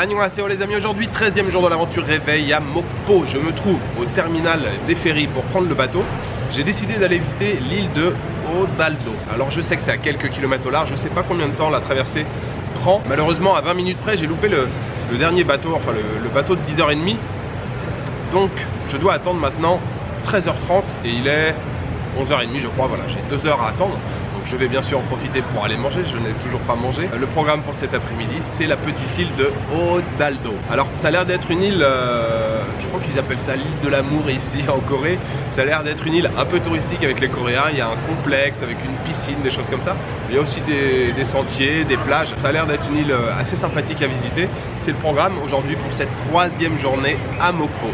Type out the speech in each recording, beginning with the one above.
Annyeonghaseyo les amis, aujourd'hui 13e jour de l'aventure réveil à Mokpo. Je me trouve au terminal des ferries pour prendre le bateau. J'ai décidé d'aller visiter l'île de Odaldo. Alors je sais que c'est à quelques kilomètres au large, je sais pas combien de temps la traversée prend. Malheureusement à 20 minutes près j'ai loupé le dernier bateau, enfin le bateau de 10h30. Donc je dois attendre maintenant 13h30 et il est 11h30 je crois, voilà, j'ai 2 heures à attendre. Donc je vais bien sûr en profiter pour aller manger, je n'ai toujours pas mangé. Le programme pour cet après-midi, c'est la petite île de Odaldo. Alors ça a l'air d'être une île, je crois qu'ils appellent ça l'île de l'amour ici en Corée. Ça a l'air d'être une île un peu touristique avec les Coréens, il y a un complexe avec une piscine, des choses comme ça. Il y a aussi des sentiers, des plages, ça a l'air d'être une île assez sympathique à visiter. C'est le programme aujourd'hui pour cette 3e journée à Mokpo.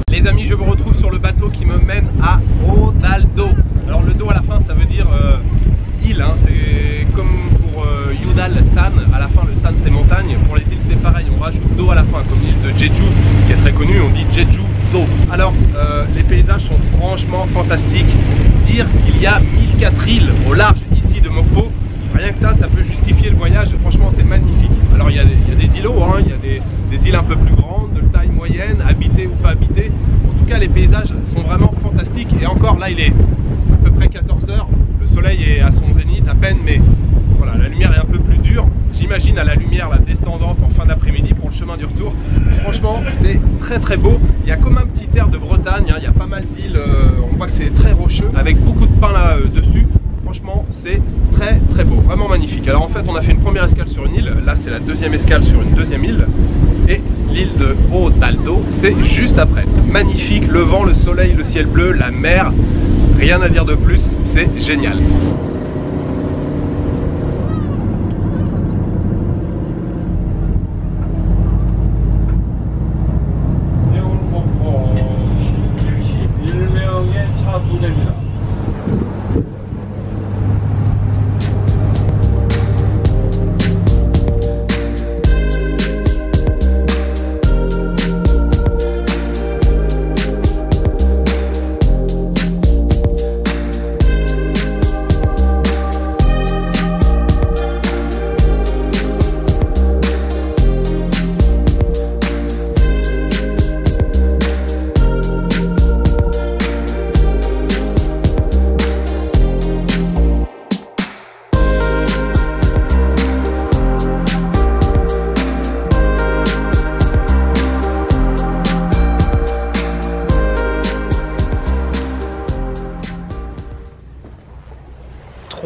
Les amis, je vous retrouve sur le bateau qui me mène à Odaldo. Alors le do à la fin ça veut dire île, hein. C'est comme pour Yudal-san, à la fin le san c'est montagne. Pour les îles c'est pareil, on rajoute do à la fin, comme l'île de Jeju qui est très connue, on dit Jeju-do. Alors les paysages sont franchement fantastiques. Dire qu'il y a 1004 îles au large ici de Mokpo, rien que ça peut justifier le voyage, franchement c'est magnifique. Alors il y a des îlots, hein, il y a des îles un peu plus grandes, de taille moyenne, habitées ou pas habitées. En tout cas les paysages sont vraiment fantastiques. Et encore là il est à peu près 14 h, le soleil est à son zénith à peine, mais voilà, la lumière est un peu plus dure. J'imagine à la lumière la descendante en fin d'après-midi pour le chemin du retour. Franchement c'est très très beau. Il y a comme un petit air de Bretagne, hein, il y a pas mal d'îles, on voit que c'est très rocheux avec beaucoup de pins là dessus. Franchement c'est très très beau, vraiment magnifique. Alors en fait on a fait une première escale sur une île, là c'est la deuxième escale sur une deuxième île. Et l'île de Odaldo c'est juste après. Magnifique, le vent, le soleil, le ciel bleu, la mer, rien à dire de plus, c'est génial.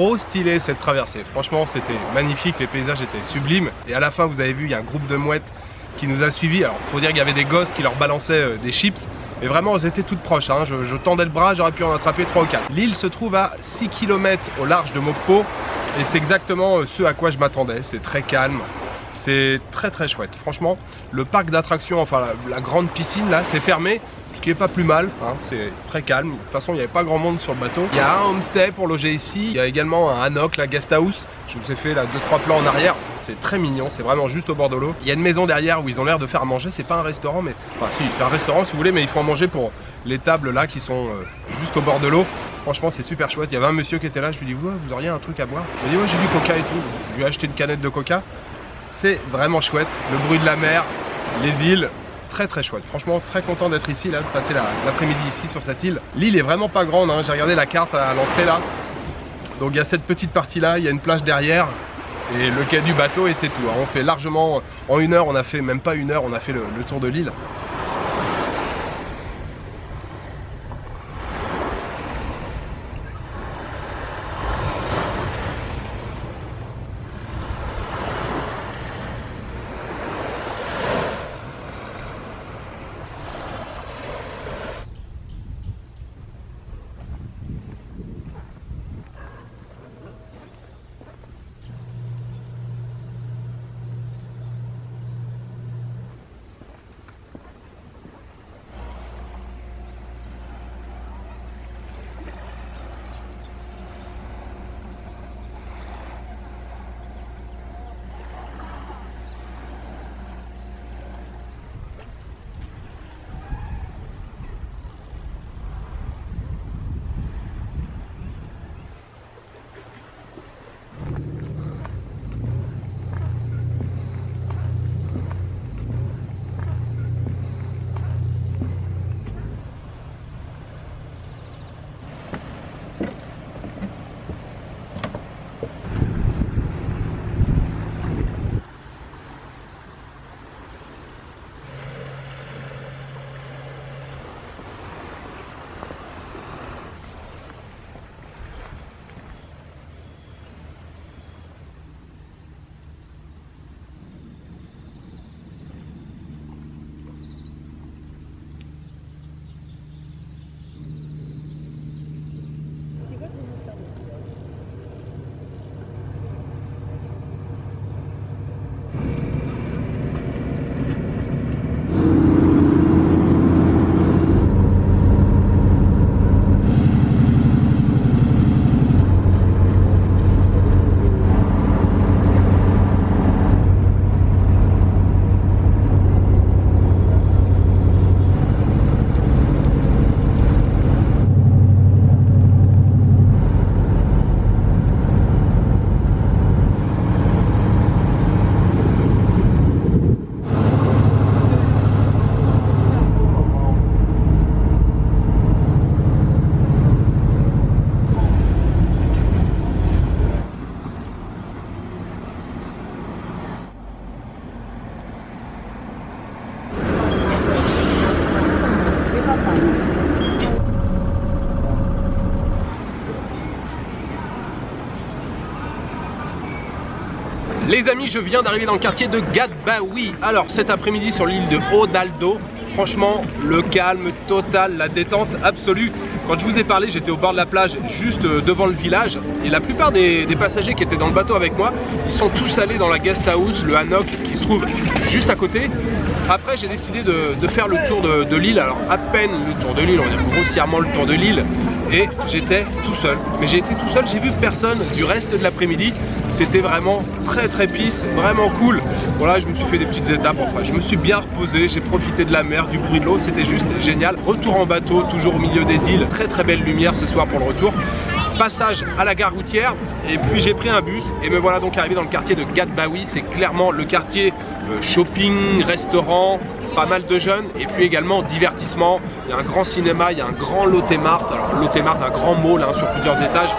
trop stylé cette traversée. Franchement, c'était magnifique, les paysages étaient sublimes. Et à la fin, vous avez vu, il y a un groupe de mouettes qui nous a suivis. Alors, faut dire qu'il y avait des gosses qui leur balançaient des chips. Et vraiment, elles étaient toutes proches. Hein. Je tendais le bras, j'aurais pu en attraper 3 ou 4. L'île se trouve à 6 km au large de Mokpo. Et c'est exactement ce à quoi je m'attendais. C'est très calme. C'est très chouette. Franchement, le parc d'attractions, enfin la grande piscine là, c'est fermé. Ce qui est pas plus mal, hein. C'est très calme. De toute façon, il n'y avait pas grand monde sur le bateau. Il y a un homestay pour loger ici. Il y a également un hannock, la guest house. Je vous ai fait là 2-3 plans en arrière. C'est très mignon, c'est vraiment juste au bord de l'eau. Il y a une maison derrière où ils ont l'air de faire à manger. C'est pas un restaurant, mais enfin si, c'est un restaurant si vous voulez, mais il faut en manger pour les tables là qui sont juste au bord de l'eau. Franchement, c'est super chouette. Il y avait un monsieur qui était là. Je lui dis, ouais, vous auriez un truc à boire? Il m'a dit, ouais, j'ai du coca et tout. Je lui ai acheté une canette de coca. C'est vraiment chouette. Le bruit de la mer, les îles. Très chouette, franchement très content d'être ici, là, de passer l'après-midi ici sur cette île. L'île est vraiment pas grande, hein. J'ai regardé la carte à l'entrée là. Donc il y a cette petite partie là, il y a une plage derrière et le quai du bateau et c'est tout. Alors, on fait largement, en 1 heure, on a fait même pas 1 heure, on a fait le tour de l'île. Les amis, je viens d'arriver dans le quartier de Gadbaoui. Alors cet après-midi sur l'île de Odaldo, franchement le calme total, la détente absolue. Quand je vous ai parlé, j'étais au bord de la plage juste devant le village et la plupart des passagers qui étaient dans le bateau avec moi, ils sont tous allés dans la guest house, le hannock qui se trouve juste à côté. Après j'ai décidé de faire le tour de l'île, alors à peine le tour de l'île, on va dire grossièrement le tour de l'île, et j'étais tout seul. Mais j'ai été tout seul, j'ai vu personne du reste de l'après-midi. C'était vraiment très peace, vraiment cool. Voilà, je me suis fait des petites étapes, enfin je me suis bien reposé, j'ai profité de la mer, du bruit de l'eau, c'était juste génial. Retour en bateau, toujours au milieu des îles, très belle lumière ce soir pour le retour. Passage à la gare routière et puis j'ai pris un bus et me voilà donc arrivé dans le quartier de Gadbaoui. C'est clairement le quartier shopping, restaurant, pas mal de jeunes et puis également divertissement. Il y a un grand cinéma, il y a un grand Lotte Mart. Alors Lotte Mart, un grand mall hein, sur plusieurs étages.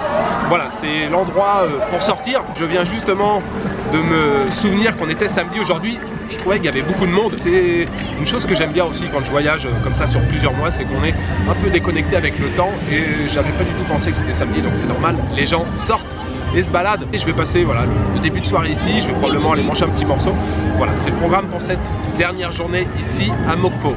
Voilà, c'est l'endroit pour sortir. Je viens justement de me souvenir qu'on était samedi aujourd'hui. Je trouvais qu'il y avait beaucoup de monde. C'est une chose que j'aime bien aussi quand je voyage comme ça sur plusieurs mois, c'est qu'on est un peu déconnecté avec le temps et j'avais pas du tout pensé que c'était samedi, donc c'est normal, les gens sortent. et se balade. Et je vais passer voilà, le début de soirée ici, je vais probablement aller manger un petit morceau. Voilà, c'est le programme pour cette dernière journée ici à Mokpo.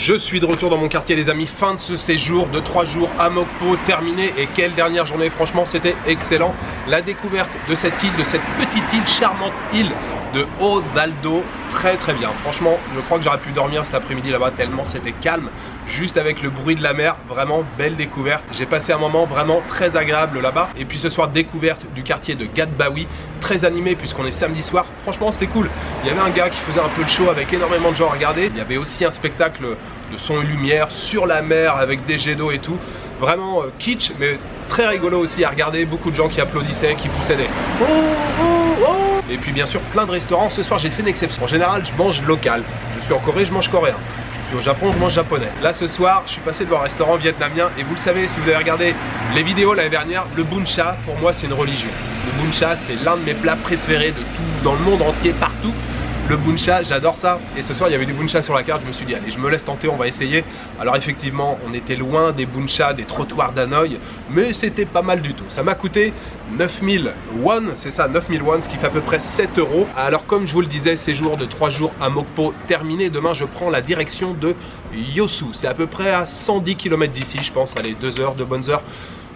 Je suis de retour dans mon quartier les amis, fin de ce séjour de 3 jours à Mokpo terminé et quelle dernière journée, franchement c'était excellent. La découverte de cette île, de cette petite île, charmante île de Odaldo, très bien. Franchement, je crois que j'aurais pu dormir cet après-midi là-bas tellement c'était calme, juste avec le bruit de la mer, vraiment belle découverte. J'ai passé un moment vraiment très agréable là-bas. Et puis ce soir, découverte du quartier de Gadbaoui, très animé puisqu'on est samedi soir. Franchement, c'était cool. Il y avait un gars qui faisait un peu le show avec énormément de gens à regarder. Il y avait aussi un spectacle de son et lumière sur la mer avec des jets d'eau et tout. Vraiment kitsch, mais très rigolo aussi à regarder. Beaucoup de gens qui applaudissaient, qui poussaient des oh, oh, oh. Et puis bien sûr plein de restaurants. Ce soir j'ai fait une exception. En général je mange local. Je suis en Corée, je mange coréen. Je suis au Japon, je mange japonais. Là ce soir je suis passé devant un restaurant vietnamien. Et vous le savez si vous avez regardé les vidéos l'année dernière, le bun cha pour moi c'est une religion. Le bun cha c'est l'un de mes plats préférés de tout, dans le monde entier, partout. Le bun cha, j'adore ça. Et ce soir, il y avait du bun cha sur la carte. Je me suis dit, allez, je me laisse tenter, on va essayer. Alors effectivement, on était loin des bun cha, des trottoirs d'Hanoï, mais c'était pas mal du tout. Ça m'a coûté 9000 won, c'est ça, 9000 won, ce qui fait à peu près 7 €. Alors comme je vous le disais, séjour de 3 jours à Mokpo terminé. Demain, je prends la direction de Yeosu. C'est à peu près à 110 km d'ici, je pense. Allez, 2 heures, 2 bonnes heures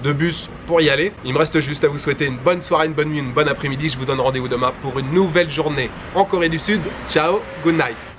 de bus pour y aller. Il me reste juste à vous souhaiter une bonne soirée, une bonne nuit, une bonne après-midi. Je vous donne rendez-vous demain pour une nouvelle journée en Corée du Sud. Ciao, good night.